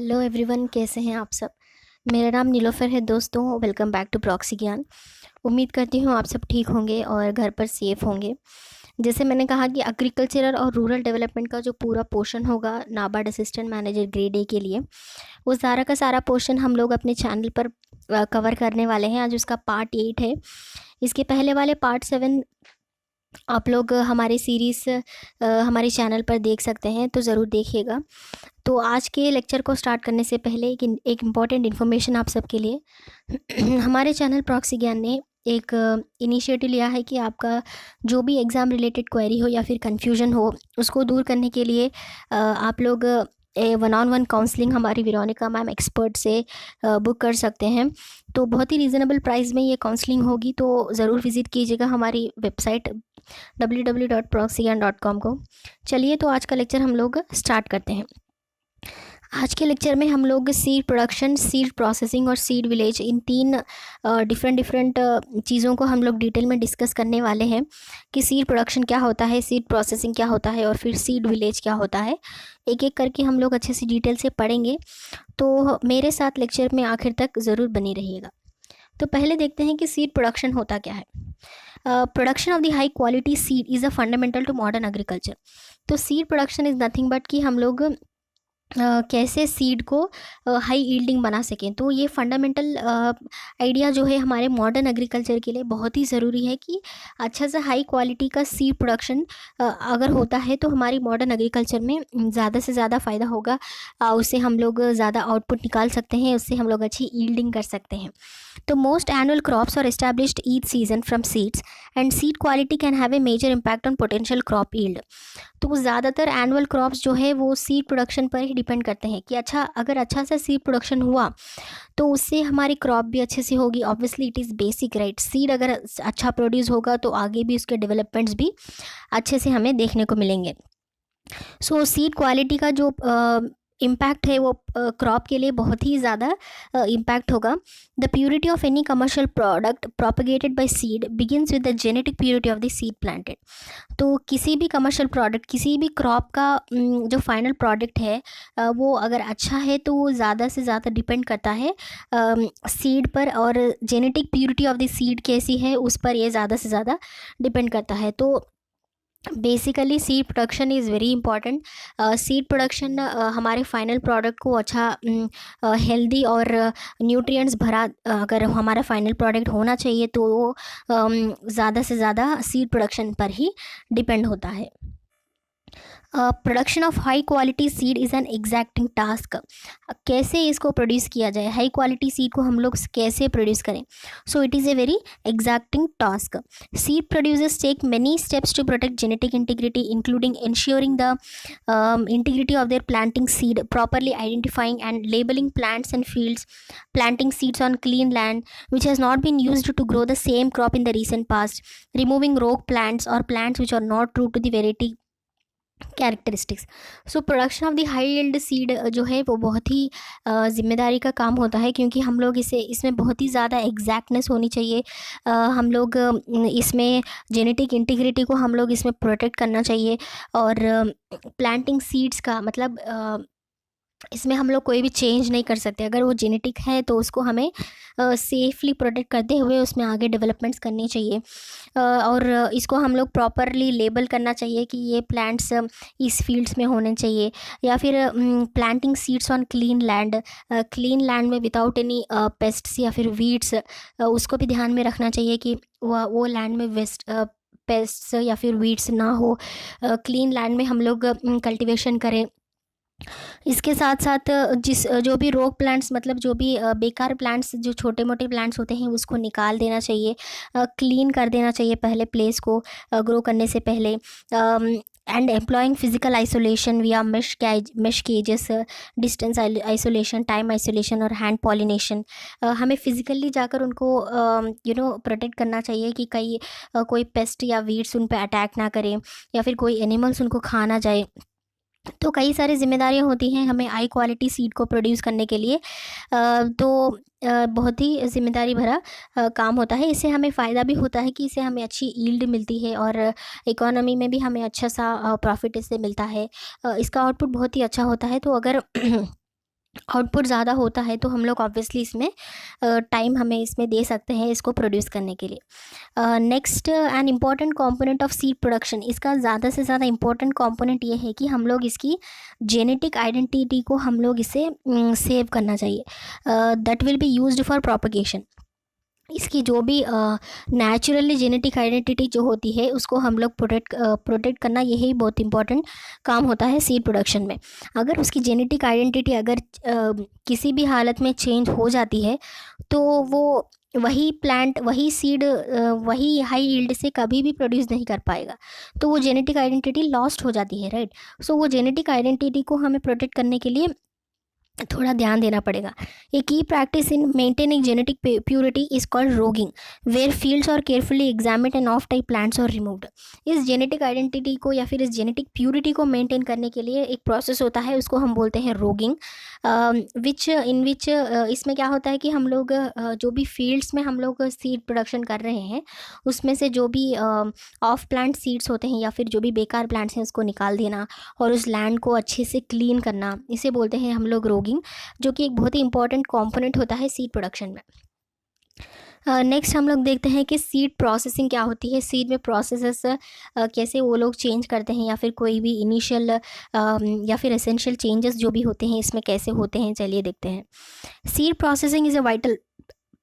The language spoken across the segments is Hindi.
हेलो एवरीवन, कैसे हैं आप सब। मेरा नाम नीलोफ़र है दोस्तों। वेलकम बैक टू प्रॉक्सी ज्ञान। उम्मीद करती हूँ आप सब ठीक होंगे और घर पर सेफ़ होंगे। जैसे मैंने कहा कि एग्रीकल्चरल और रूरल डेवलपमेंट का जो पूरा पोर्शन होगा NABARD assistant manager grade A के लिए, वो सारा का सारा पोर्शन हम लोग अपने चैनल पर कवर करने वाले हैं। आज उसका पार्ट 8 है। इसके पहले वाले पार्ट 7 आप लोग हमारे सीरीज़ हमारे चैनल पर देख सकते हैं, तो ज़रूर देखिएगा। तो आज के लेक्चर को स्टार्ट करने से पहले एक इम्पॉर्टेंट इन्फॉर्मेशन आप सबके लिए हमारे चैनल प्रॉक्सी ज्ञान ने एक इनिशिएटिव लिया है कि आपका जो भी एग्ज़ाम रिलेटेड क्वेरी हो या फिर कन्फ्यूजन हो, उसको दूर करने के लिए आप लोग 1-on-1 काउंसलिंग हमारी वेरोनिका मैम एक्सपर्ट से बुक कर सकते हैं। तो बहुत ही रीज़नेबल प्राइस में ये काउंसलिंग होगी, तो ज़रूर विज़िट कीजिएगा हमारी वेबसाइट www.proxygyan.com को। चलिए, तो आज का लेक्चर हम लोग स्टार्ट करते हैं। आज के लेक्चर में हम लोग सीड प्रोडक्शन, सीड प्रोसेसिंग और सीड विलेज, इन तीन डिफरेंट चीज़ों को हम लोग डिटेल में डिस्कस करने वाले हैं कि सीड प्रोडक्शन क्या होता है, सीड प्रोसेसिंग क्या होता है और फिर सीड विलेज क्या होता है। एक एक करके हम लोग अच्छे से डिटेल से पढ़ेंगे, तो मेरे साथ लेक्चर में आखिर तक ज़रूर बनी रहिएगा। तो पहले देखते हैं कि सीड प्रोडक्शन होता क्या है। Production of the high quality seed is a fundamental to modern agriculture. तो seed production is nothing but कि हम लोग कैसे सीड को हाई यील्डिंग बना सकें। तो ये फंडामेंटल आइडिया जो है हमारे मॉडर्न एग्रीकल्चर के लिए बहुत ही ज़रूरी है कि अच्छा सा हाई क्वालिटी का सीड प्रोडक्शन अगर होता है तो हमारी मॉडर्न एग्रीकल्चर में ज़्यादा से ज़्यादा फ़ायदा होगा। उससे हम लोग ज़्यादा आउटपुट निकाल सकते हैं, उससे हम लोग अच्छी यील्डिंग कर सकते हैं। तो most annual crops are established each season from seeds and seed quality can have a major impact on potential crop yield. तो ज़्यादातर एनुअल क्रॉप्स जो है वो सीड प्रोडक्शन पर ही डिपेंड करते हैं कि अगर अच्छा सा सीड प्रोडक्शन हुआ तो उससे हमारी क्रॉप भी अच्छे से होगी। Obviously it is basic right. Seed अगर अच्छा प्रोड्यूस होगा तो आगे भी उसके डेवलपमेंट्स भी अच्छे से हमें देखने को मिलेंगे। सो सीड क्वालिटी का जो इम्पैक्ट है वो क्रॉप के लिए बहुत ही ज़्यादा इम्पैक्ट होगा। The purity of any commercial product propagated by seed begins with the genetic purity of the seed planted. तो किसी भी कमर्शियल प्रोडक्ट, किसी भी क्रॉप का जो फाइनल प्रोडक्ट है वो अगर अच्छा है तो वो ज़्यादा से ज़्यादा डिपेंड करता है सीड पर, और genetic purity of the seed कैसी है उस पर ये ज़्यादा से ज़्यादा डिपेंड करता है। तो basically seed production is very important. Seed production हमारे फाइनल प्रोडक्ट को अच्छा हेल्दी और न्यूट्रिएंट्स भरा अगर हमारा फाइनल प्रोडक्ट होना चाहिए तो वो ज़्यादा से ज़्यादा सीड प्रोडक्शन पर ही डिपेंड होता है। Production of high quality seed is an एग्जैक्टिंग task. कैसे इसको प्रोड्यूस किया जाए, हाई क्वालिटी सीड को हम लोग कैसे प्रोड्यूस करें। So it is a very exacting task. Seed producers take many steps to protect genetic integrity including ensuring the integrity of their planting seed, properly identifying and labeling plants and fields, planting seeds on clean land which has not been used to grow the same crop in the recent past, removing rogue plants or plants which are not true to the variety characteristics. So production of the high yield seed जो है वो बहुत ही जिम्मेदारी का काम होता है, क्योंकि हम लोग इसमें बहुत ही ज़्यादा एग्जैक्टनेस होनी चाहिए। हम लोग इसमें जेनेटिक इंटीग्रिटी को हम लोग इसमें प्रोटेक्ट करना चाहिए। और प्लांटिंग सीड्स का मतलब इसमें हम लोग कोई भी चेंज नहीं कर सकते। अगर वो जेनेटिक है तो उसको हमें सेफली प्रोटेक्ट करते हुए उसमें आगे डेवलपमेंट्स करनी चाहिए। और इसको हम लोग प्रॉपरली लेबल करना चाहिए कि ये प्लांट्स इस फील्ड्स में होने चाहिए। या फिर planting seeds on clean land, clean land में विदाउट एनी पेस्ट्स या फिर वीड्स, उसको भी ध्यान में रखना चाहिए कि वो लैंड में पेस्ट्स या फिर वीड्स ना हो। क्लीन लैंड में हम लोग कल्टिवेशन करें। इसके साथ साथ जो भी रोग प्लांट्स, मतलब जो भी बेकार प्लांट्स, जो छोटे मोटे प्लांट्स होते हैं उसको निकाल देना चाहिए, क्लीन कर देना चाहिए पहले प्लेस को ग्रो करने से पहले। And employing physical isolation via mesh cages, distance isolation, time isolation और हैंड पॉलिनेशन। हमें फिजिकली जाकर उनको प्रोटेक्ट करना चाहिए कि कोई पेस्ट या वीड्स उन पर अटैक ना करें या फिर कोई एनिमल्स उनको खा ना जाए। तो कई सारी जिम्मेदारियां होती हैं हमें हाई क्वालिटी सीड को प्रोड्यूस करने के लिए। बहुत ही ज़िम्मेदारी भरा काम होता है। इससे हमें फ़ायदा भी होता है कि इससे हमें अच्छी यील्ड मिलती है और इकोनॉमी में भी हमें अच्छा सा प्रॉफिट इससे मिलता है। इसका आउटपुट बहुत ही अच्छा होता है। तो अगर आउटपुट ज़्यादा होता है तो हम लोग ऑब्वियसली इसमें टाइम हमें इसमें दे सकते हैं इसको प्रोड्यूस करने के लिए। Next an important component of seed production, इसका ज़्यादा से ज़्यादा इम्पॉर्टेंट कंपोनेंट ये है कि हम लोग इसकी जेनेटिक आइडेंटिटी को हम लोग इसे सेव करना चाहिए, that will be used for propagation. इसकी जो भी नेचुरली जेनेटिक आइडेंटिटी जो होती है उसको हम लोग प्रोटेक्ट करना, यही बहुत इंपॉर्टेंट काम होता है सीड प्रोडक्शन में। अगर उसकी जेनेटिक आइडेंटिटी अगर किसी भी हालत में चेंज हो जाती है तो वो वही प्लांट वही सीड वही हाई यील्ड से कभी भी प्रोड्यूस नहीं कर पाएगा, तो वो जेनेटिक आइडेंटिटी लॉस्ट हो जाती है, राइट। सो वो जेनेटिक आइडेंटिटी को हमें प्रोटेक्ट करने के लिए थोड़ा ध्यान देना पड़ेगा। A key practice in maintaining genetic purity is called roguing, where fields are carefully examined and off type plants are removed. इस जेनेटिक आइडेंटिटी को या फिर इस जेनेटिक प्योरिटी को मेंटेन करने के लिए एक प्रोसेस होता है, उसको हम बोलते हैं रोगिंग, विच इसमें क्या होता है कि हम लोग जो भी फील्ड्स में हम लोग सीड प्रोडक्शन कर रहे हैं उसमें से जो भी ऑफ प्लांट सीड्स होते हैं या फिर जो भी बेकार प्लांट्स हैं उसको निकाल देना और उस लैंड को अच्छे से क्लीन करना, इसे बोलते हैं हम लोग रोगिंग, जो कि एक बहुत ही इंपॉर्टेंट कंपोनेंट होता है सीड प्रोडक्शन में। नेक्स्ट हम लोग देखते हैं कि सीड प्रोसेसिंग क्या होती है, सीड में प्रोसेसेस कैसे वो लोग चेंज करते हैं या फिर कोई भी इनिशियल या फिर एसेंशियल चेंजेस जो भी होते हैं इसमें कैसे होते हैं, चलिए देखते हैं। Seed processing is a vital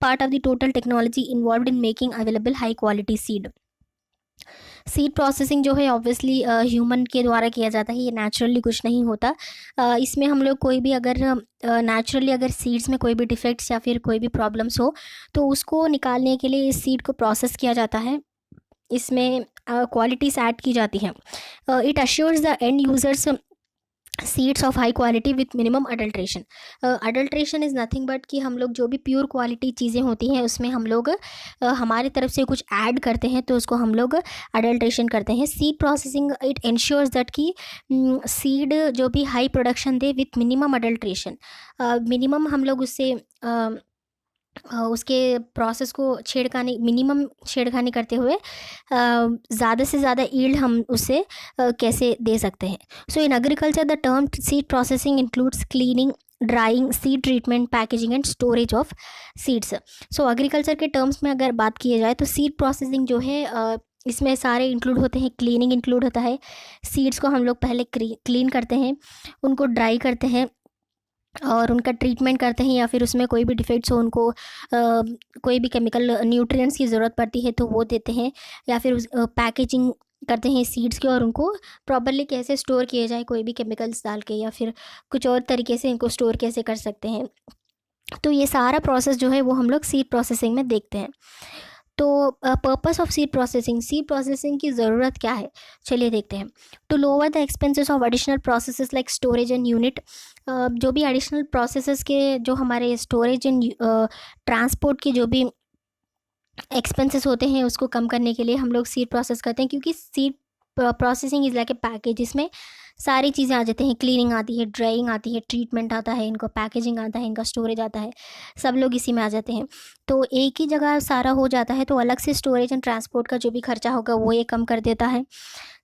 part of the total technology involved in making available high quality seed. Seed processing जो है ऑब्वियसली ह्यूमन के द्वारा किया जाता है, ये नेचुरली कुछ नहीं होता। इसमें हम लोग कोई भी अगर नेचुरली अगर सीड्स में कोई भी डिफेक्ट्स या फिर कोई भी प्रॉब्लम्स हो तो उसको निकालने के लिए इस सीड को प्रोसेस किया जाता है, इसमें क्वालिटीज ऐड की जाती हैं। It assures the end users seeds of high quality with minimum adulteration. Adulteration is nothing but कि हम लोग जो भी प्योर क्वालिटी चीज़ें होती हैं उसमें हम लोग हमारी तरफ से कुछ ऐड करते हैं तो उसको हम लोग अडल्ट्रेशन करते हैं। Seed processing it ensures that कि सीड जो भी हाई प्रोडक्शन दे विथ मिनिमम अडल्ट्रेशन, मिनिमम हम लोग उससे उसके प्रोसेस को मिनिमम छेड़खानी करते हुए ज़्यादा से ज़्यादा ईल्ड हम उससे कैसे दे सकते हैं। So in agriculture the term seed processing includes cleaning, drying, seed treatment, packaging and storage of seeds. So agriculture के टर्म्स में अगर बात की जाए तो सीड प्रोसेसिंग जो है इसमें सारे इंक्लूड होते हैं। क्लीनिंग इंक्लूड होता है, सीड्स को हम लोग पहले क्लीन करते हैं, उनको ड्राई करते हैं और उनका ट्रीटमेंट करते हैं, या फिर उसमें कोई भी डिफेक्ट्स हो उनको कोई भी केमिकल न्यूट्रिएंट्स की ज़रूरत पड़ती है तो वो देते हैं, या फिर पैकेजिंग करते हैं सीड्स की और उनको प्रॉपरली कैसे स्टोर किया जाए कोई भी केमिकल्स डाल के या फिर कुछ और तरीके से इनको स्टोर कैसे कर सकते हैं। तो ये सारा प्रोसेस जो है वो हम लोग सीड प्रोसेसिंग में देखते हैं। तो पर्पस ऑफ सीड प्रोसेसिंग की ज़रूरत क्या है, चलिए देखते हैं। To lower the expenses of additional processes like storage and unit, जो भी एडिशनल प्रोसेसेस के जो हमारे स्टोरेज एंड ट्रांसपोर्ट के जो भी एक्सपेंसेस होते हैं उसको कम करने के लिए हम लोग सीड प्रोसेस करते हैं, क्योंकि seed processing is like a package, जिसमें सारी चीज़ें आ जाती हैं। क्लीनिंग आती है, ड्राइंग आती है, ट्रीटमेंट आता है, इनको पैकेजिंग आता है, इनका स्टोरेज आता है, सब लोग इसी में आ जाते हैं। तो एक ही जगह सारा हो जाता है तो अलग से स्टोरेज एंड ट्रांसपोर्ट का जो भी खर्चा होगा वो ये कम कर देता है।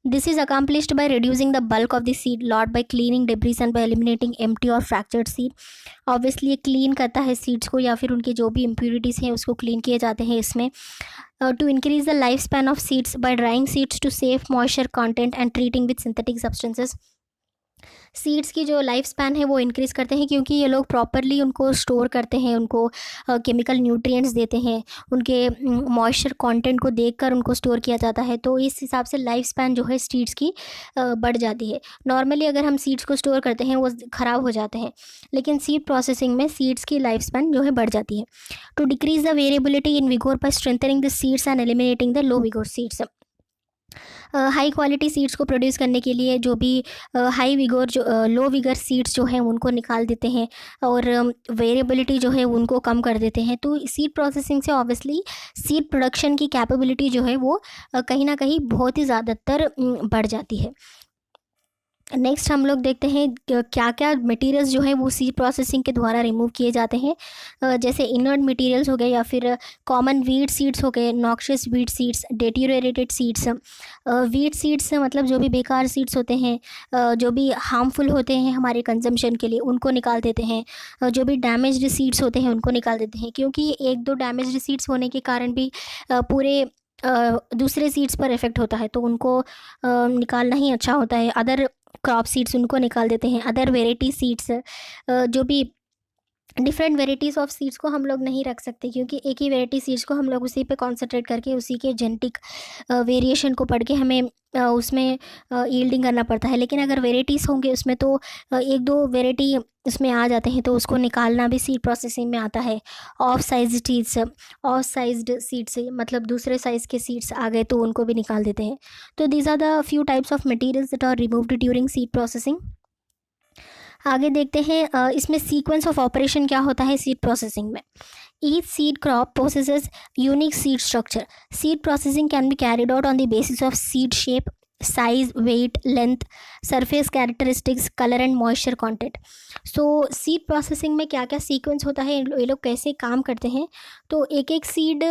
This is accomplished by reducing the bulk of the seed lot bye cleaning debris and bye eliminating empty और फ्रैक्चर्ड सीड। ऑब्वियसली ये क्लीन करता है सीड्स को, या फिर उनके जो भी इम्प्यूरिटीज़ हैं उसको क्लीन किए जाते हैं इसमें। To increase the lifespan of seeds by drying seeds to save moisture content and treating with synthetic substances. Seeds की जो लाइफ स्पैन है वो इंक्रीज़ करते हैं, क्योंकि ये लोग प्रॉपरली उनको स्टोर करते हैं, उनको केमिकल न्यूट्रिएंट्स देते हैं, उनके मॉइस्चर कंटेंट को देखकर उनको स्टोर किया जाता है। तो इस हिसाब से लाइफ स्पैन जो है सीड्स की बढ़ जाती है। नॉर्मली अगर हम सीड्स को स्टोर करते हैं वो ख़राब हो जाते हैं, लेकिन सीड प्रोसेसिंग में सीड्स की लाइफ स्पैन जो है बढ़ जाती है। To decrease the variability in vigour by strengthening the seeds and eliminating the low vigour seeds. High quality seeds को प्रोड्यूस करने के लिए जो भी हाई विगोर जो लो विगर सीड्स जो हैं उनको निकाल देते हैं और वेरिएबिलिटी जो है उनको कम कर देते हैं। तो सीड प्रोसेसिंग से ऑब्वियसली सीड प्रोडक्शन की कैपेबिलिटी जो है वो कहीं ना कहीं बहुत ही ज़्यादातर बढ़ जाती है। नेक्स्ट हम लोग देखते हैं क्या क्या मटेरियल्स जो है वो सीड प्रोसेसिंग के द्वारा रिमूव किए जाते हैं। जैसे इनर्ट मटेरियल्स हो गए, या फिर कॉमन वीड सीड्स हो गए, noxious weed seeds, deteriorated seeds. Weed seeds मतलब जो भी बेकार सीड्स होते हैं, जो भी हार्मफुल होते हैं हमारे कंजम्पशन के लिए, उनको निकाल देते हैं। जो भी डैमेज्ड सीड्स होते हैं उनको निकाल देते हैं, क्योंकि एक दो डैमेज्ड सीड्स होने के कारण भी पूरे दूसरे सीड्स पर इफ़ेक्ट होता है, तो उनको निकालना ही अच्छा होता है। अदर क्रॉप सीड्स उनको निकाल देते हैं। अदर वेराइटी सीड्स, जो भी डिफरेंट वेराइटीज़ ऑफ सीड्स को हम लोग नहीं रख सकते, क्योंकि एक ही वेराइटी सीड्स को हम लोग उसी पे कॉन्सेंट्रेट करके उसी के जेनेटिक वेरिएशन को पढ़ के हमें उसमें यील्डिंग करना पड़ता है। लेकिन अगर वेराइटीज़ होंगे उसमें तो एक दो वेराइटी उसमें आ जाते हैं, तो उसको निकालना भी सीड प्रोसेसिंग में आता है। ऑफ साइज्ड सीड्स मतलब दूसरे साइज़ के सीड्स आ गए तो उनको भी निकाल देते हैं। तो these are the few types of materials that are removed during seed processing. आगे देखते हैं इसमें सीक्वेंस ऑफ ऑपरेशन क्या होता है सीड प्रोसेसिंग में। Each seed crop possesses unique seed structure. Seed processing can be carried out on the basis of seed shape, size, weight, length, surface characteristics, colour and moisture content. So seed processing में क्या क्या सीक्वेंस होता है, ये लोग कैसे काम करते हैं। तो एक एक सीड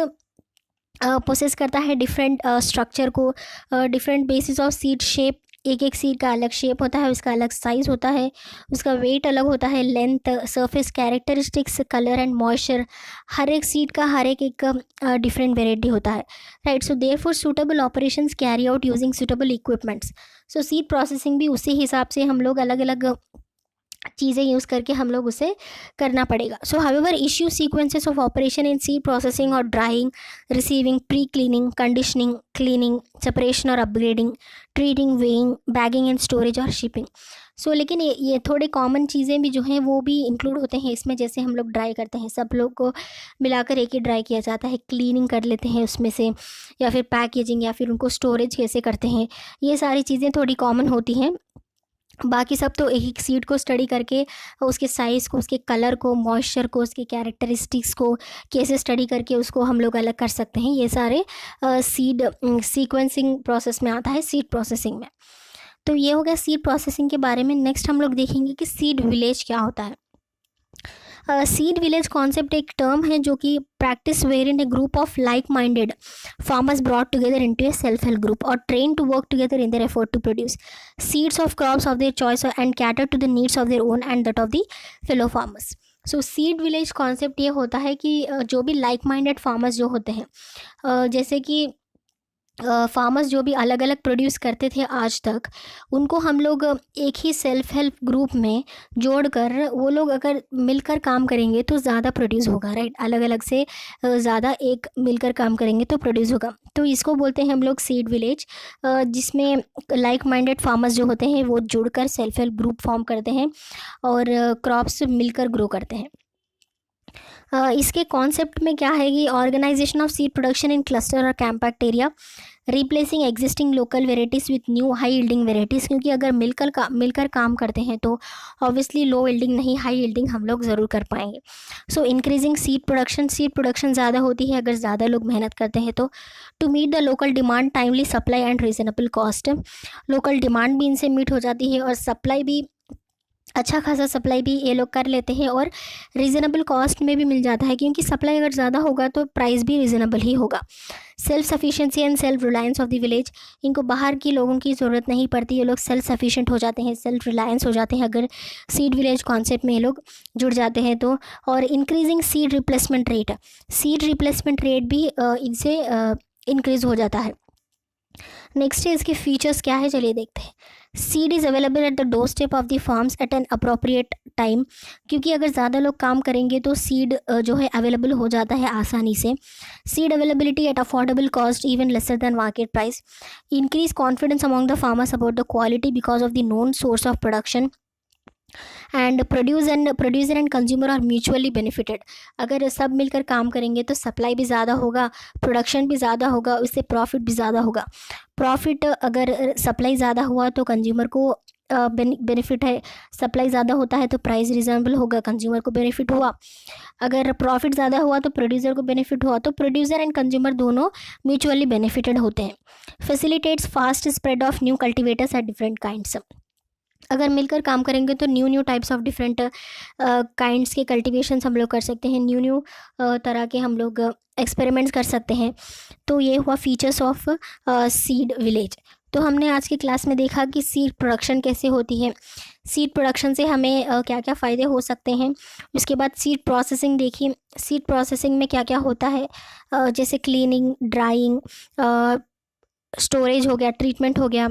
प्रोसेस करता है डिफरेंट स्ट्रक्चर को, different basis of seed shape. एक एक सीड का अलग शेप होता है, उसका अलग साइज़ होता है, उसका वेट अलग होता है, length, surface characteristics, colour and moisture. हर एक सीड का हर एक डिफरेंट वेराइटी होता है, right. So therefore suitable operations carry out using suitable equipments. So seed processing भी उसी हिसाब से हम लोग अलग अलग चीज़ें यूज़ करके हम लोग उसे करना पड़ेगा। So however issue sequences of operation in seed processing और drying, receiving, pre cleaning, conditioning, cleaning, separation और upgrading, treating, weighing, bagging and storage और शिपिंग। सो लेकिन ये थोड़े कॉमन चीज़ें भी जो हैं वो भी इंक्लूड होते हैं इसमें। जैसे हम लोग ड्राई करते हैं, सब लोग को मिलाकर एक ही ड्राई किया जाता है, क्लीनिंग कर लेते हैं उसमें से, या फिर पैकेजिंग, या फिर उनको स्टोरेज कैसे करते हैं, ये सारी चीज़ें थोड़ी कॉमन होती हैं। बाकी सब तो एक एक सीड को स्टडी करके उसके साइज़ को, उसके कलर को, मॉइस्चर को, उसके कैरेक्टरिस्टिक्स को कैसे स्टडी करके उसको हम लोग अलग कर सकते हैं। ये सारे सीड सीक्वेंसिंग प्रोसेस में आता है सीड प्रोसेसिंग में। तो ये हो गया सीड प्रोसेसिंग के बारे में। नेक्स्ट हम लोग देखेंगे कि सीड विलेज क्या होता है। सीड विलेज कॉन्सेप्ट एक टर्म है जो कि practice wherein a group of like minded farmers brought together into a self help group और train to work together in their effort to produce seeds of crops of their choice and cater to the needs of their own and that of the fellow farmers. So seed village concept ये होता है कि जो भी लाइक माइंडेड फार्मर्स जो होते हैं, जैसे कि फार्मर्स जो भी अलग अलग प्रोड्यूस करते थे आज तक, उनको हम लोग एक ही सेल्फ हेल्प ग्रुप में जोड़कर वो लोग अगर मिलकर काम करेंगे तो ज़्यादा प्रोड्यूस होगा, राइट। अलग अलग से ज़्यादा एक मिलकर काम करेंगे तो प्रोड्यूस होगा। तो इसको बोलते हैं हम लोग सीड विलेज, जिसमें लाइक माइंडेड फार्मर्स जो होते हैं वो जुड़कर सेल्फ हेल्प ग्रुप फॉर्म करते हैं और क्रॉप्स मिलकर ग्रो करते हैं। इसके कॉन्सेप्ट में क्या है कि organization of seed production in cluster और compact area, replacing existing local varieties with new high yielding varieties. क्योंकि अगर मिलकर काम करते हैं तो ऑब्वियसली लो यील्डिंग नहीं, हाई यील्डिंग हम लोग ज़रूर कर पाएंगे। सो इंक्रीजिंग सीड प्रोडक्शन ज़्यादा होती है अगर ज़्यादा लोग मेहनत करते हैं तो। To meet the local demand, timely supply and reasonable cost. Local demand भी इनसे मीट हो जाती है और सप्लाई भी, अच्छा खासा सप्लाई भी ये लोग कर लेते हैं और रीज़नेबल कॉस्ट में भी मिल जाता है, क्योंकि सप्लाई अगर ज़्यादा होगा तो प्राइस भी रीज़नेबल ही होगा। Self sufficiency and self reliance of the village, इनको बाहर की लोगों की ज़रूरत नहीं पड़ती, ये लोग सेल्फ सफिशिएंट हो जाते हैं, सेल्फ रिलायंस हो जाते हैं अगर सीड विलेज कॉन्सेप्ट में ये लोग जुड़ जाते हैं तो। और इंक्रीजिंग सीड रिप्लेसमेंट रेट भी इनसे इंक्रीज़ हो जाता है। नेक्स्ट है इसके फीचर्स क्या है, चलिए देखते हैं। Seed is available at the doorstep of the farms at an appropriate time, क्योंकि अगर ज़्यादा लोग काम करेंगे तो सीड जो है अवेलेबल हो जाता है आसानी से। Seed availability at affordable cost even lesser than market price. Increase confidence among the farmers about the quality because of the known source of production and producer and consumer are mutually benefited. अगर सब मिलकर काम करेंगे तो सप्लाई भी ज़्यादा होगा, प्रोडक्शन भी ज़्यादा होगा, उससे प्रॉफिट भी ज़्यादा होगा। प्रॉफिट अगर सप्लाई ज़्यादा हुआ तो कंज्यूमर को बेनिफिट है, सप्लाई ज़्यादा होता है तो प्राइस रिजनेबल होगा, कंज्यूमर को बेनिफिट हुआ। अगर प्रॉफिट ज़्यादा हुआ तो प्रोड्यूसर को बेनिफिट हुआ, तो प्रोड्यूसर एंड कंज्यूमर दोनों म्यूचुअली बेनिफिटेड होते हैं। Facilitates fast spread of new cultivators at different kinds. अगर मिलकर काम करेंगे तो new new types of different kinds के कल्टीवेशंस हम लोग कर सकते हैं, न्यू न्यू तरह के हम लोग एक्सपेरिमेंट्स कर सकते हैं। तो ये हुआ फीचर्स ऑफ सीड विलेज। तो हमने आज की क्लास में देखा कि सीड प्रोडक्शन कैसे होती है, सीड प्रोडक्शन से हमें क्या क्या फ़ायदे हो सकते हैं। उसके बाद सीड प्रोसेसिंग देखी, सीड प्रोसेसिंग में क्या क्या होता है, जैसे क्लीनिंग, ड्राइंग, स्टोरेज हो गया, ट्रीटमेंट हो गया,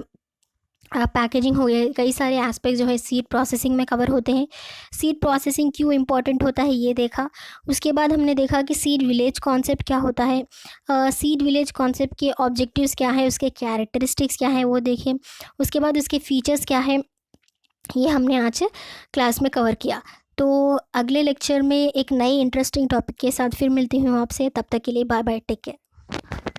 पैकेजिंग हो गया, कई सारे एस्पेक्ट जो है सीड प्रोसेसिंग में कवर होते हैं। सीड प्रोसेसिंग क्यों इम्पॉर्टेंट होता है ये देखा। उसके बाद हमने देखा कि सीड विलेज कॉन्सेप्ट क्या होता है, सीड विलेज कॉन्सेप्ट के ऑब्जेक्टिव्स क्या है, उसके कैरेक्टरिस्टिक्स क्या है वो देखें। उसके बाद उसके फीचर्स क्या है, ये हमने आज क्लास में कवर किया। तो अगले लेक्चर में एक नई इंटरेस्टिंग टॉपिक के साथ फिर मिलती हूँ आपसे, तब तक के लिए बाय बाय, टेक केयर।